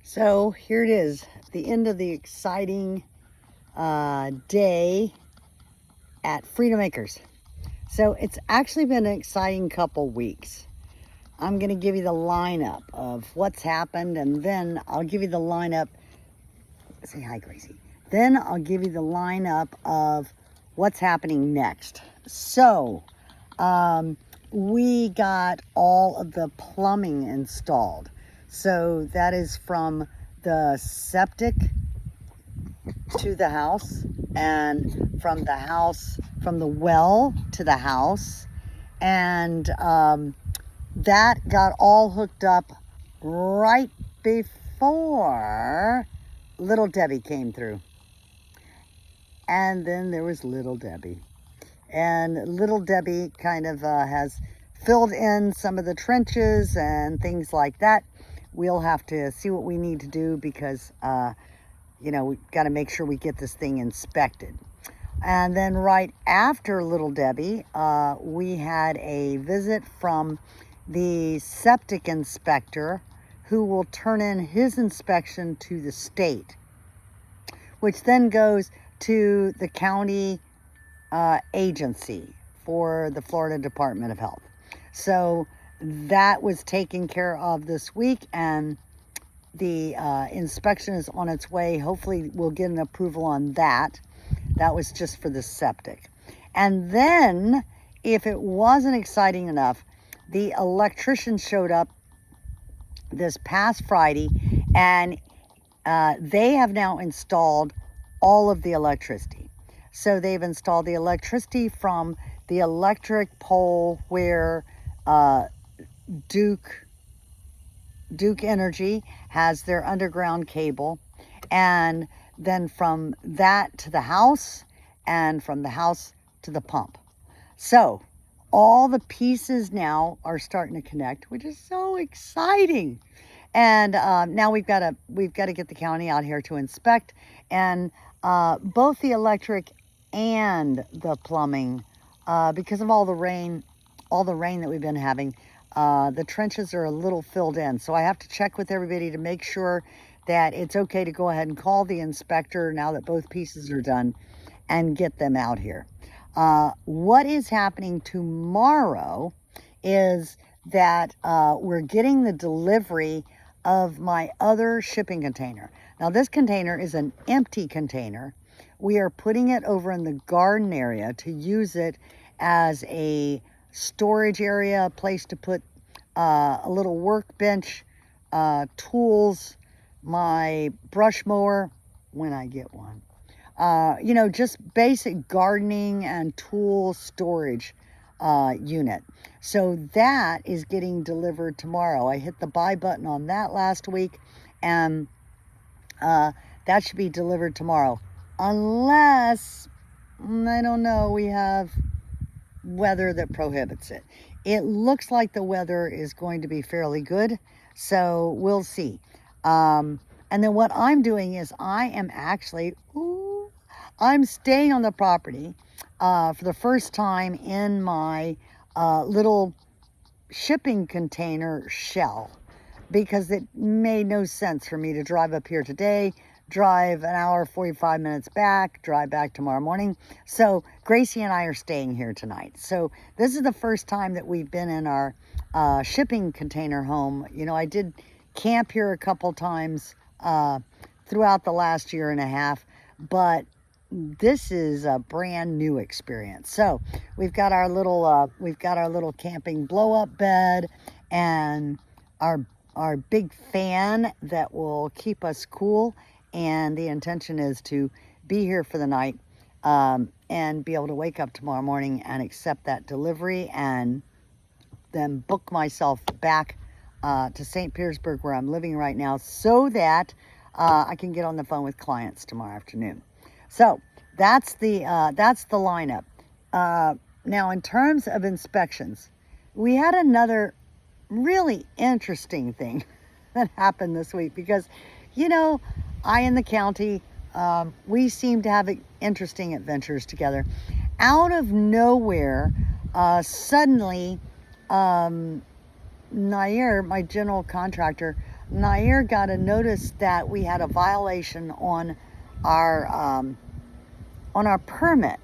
So here it is, the end of the exciting day at Freedom Acres. So it's actually been an exciting couple weeks. I'm going to give you the lineup of what's happened, and then I'll give you the lineup. Say hi, Gracie. Then I'll give you the lineup of what's happening next. So we got all of the plumbing installed. So that is from the septic to the house, and from the well to the house. And that got all hooked up right before Little Debbie came through. And then there was Little Debbie. And Little Debbie kind of has filled in some of the trenches and things like that. We'll have to see what we need to do because, we've got to make sure we get this thing inspected. And then right after Little Debbie, we had a visit from the septic inspector who will turn in his inspection to the state, which then goes to the county agency for the Florida Department of Health. So that was taken care of this week, and the inspection is on its way. Hopefully we'll get an approval on that. That was just for the septic. And then, if it wasn't exciting enough, the electrician showed up this past Friday, and they have now installed all of the electricity. So they've installed the electricity from the electric pole where Duke Energy has their underground cable, and then from that to the house, and from the house to the pump. So all the pieces now are starting to connect, which is so exciting. And now we've got to get the county out here to inspect, and both the electric and the plumbing, because of all the rain that we've been having, the trenches are a little filled in. So I have to check with everybody to make sure that it's okay to go ahead and call the inspector now that both pieces are done and get them out here. What is happening tomorrow is that we're getting the delivery of my other shipping container. Now this container is an empty container. We are putting it over in the garden area to use it as a storage area, a place to put a little workbench, tools, my brush mower when I get one. Just basic gardening and tool storage unit. So that is getting delivered tomorrow. I hit the buy button on that last week, and that should be delivered tomorrow. Unless, I don't know, we have weather that prohibits it. It looks like the weather is going to be fairly good, so we'll see. And then what I'm doing is I'm staying on the property for the first time in my little shipping container shell, because it made no sense for me to drive up here today, drive an hour, 45 minutes back, drive back tomorrow morning. So Gracie and I are staying here tonight. So this is the first time that we've been in our shipping container home. I did camp here a couple times throughout the last year and a half, but this is a brand new experience. So we've got our little camping blow up bed, and our big fan that will keep us cool. And the intention is to be here for the night and be able to wake up tomorrow morning and accept that delivery, and then book myself back to St. Petersburg, where I'm living right now, so that I can get on the phone with clients tomorrow afternoon. So that's the lineup. Now, in terms of inspections, we had another really interesting thing that happened this week, because I and the county, we seem to have interesting adventures together. Out of nowhere, suddenly, Nair, my general contractor, Nair got a notice that we had a violation on our permit,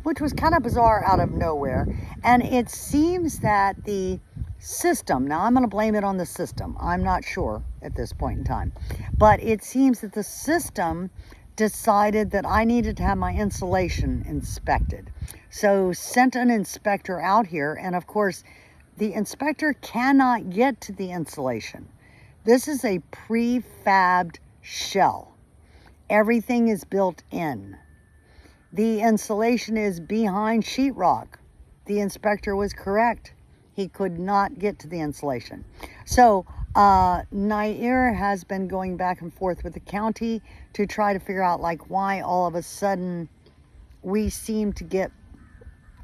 which was kind of bizarre out of nowhere. And it seems that the system, now I'm going to blame it on the system. I'm not sure at this point in time, but it seems that the system decided that I needed to have my insulation inspected. So sent an inspector out here, and of course the inspector cannot get to the insulation. This is a prefabbed shell. Everything is built in. The insulation is behind sheetrock. The inspector was correct. He could not get to the insulation. So Nair has been going back and forth with the county to try to figure out like why all of a sudden we seem to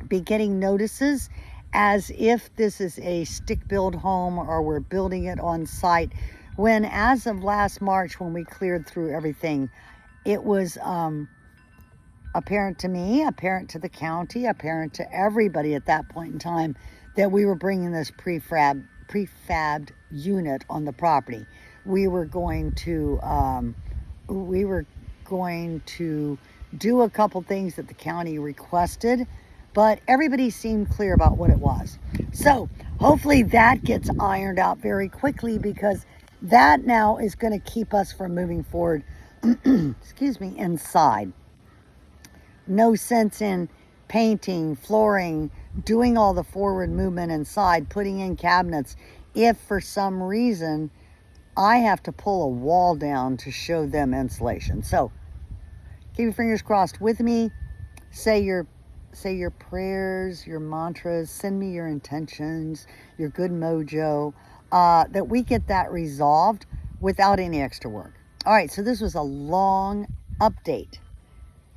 be getting notices as if this is a stick-built home or we're building it on site, when as of last March, when we cleared through everything, it was apparent to me, apparent to the county, apparent to everybody at that point in time that we were bringing this prefabbed unit on the property. We were going to do a couple things that the county requested, but everybody seemed clear about what it was. So hopefully that gets ironed out very quickly, because that now is going to keep us from moving forward excuse me, inside. No sense in painting, flooring, doing all the forward movement inside, putting in cabinets, if for some reason I have to pull a wall down to show them insulation. So keep your fingers crossed with me. Say your prayers, your mantras, send me your intentions, your good mojo, that we get that resolved without any extra work. All right, so this was a long update.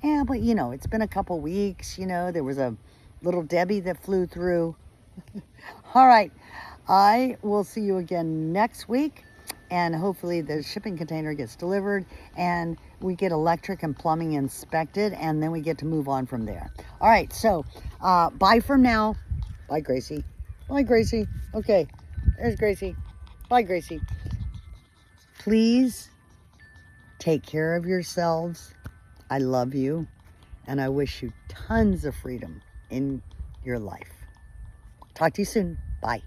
Yeah, but you know, it's been a couple weeks, you know, there was a little Debbie that flew through. All right, I will see you again next week, and hopefully the shipping container gets delivered and we get electric and plumbing inspected, and then we get to move on from there. All right, so bye for now. Bye, Gracie. Bye, Gracie. Okay, there's Gracie. Bye, Gracie. Please take care of yourselves. I love you, and I wish you tons of freedom in your life. Talk to you soon. Bye.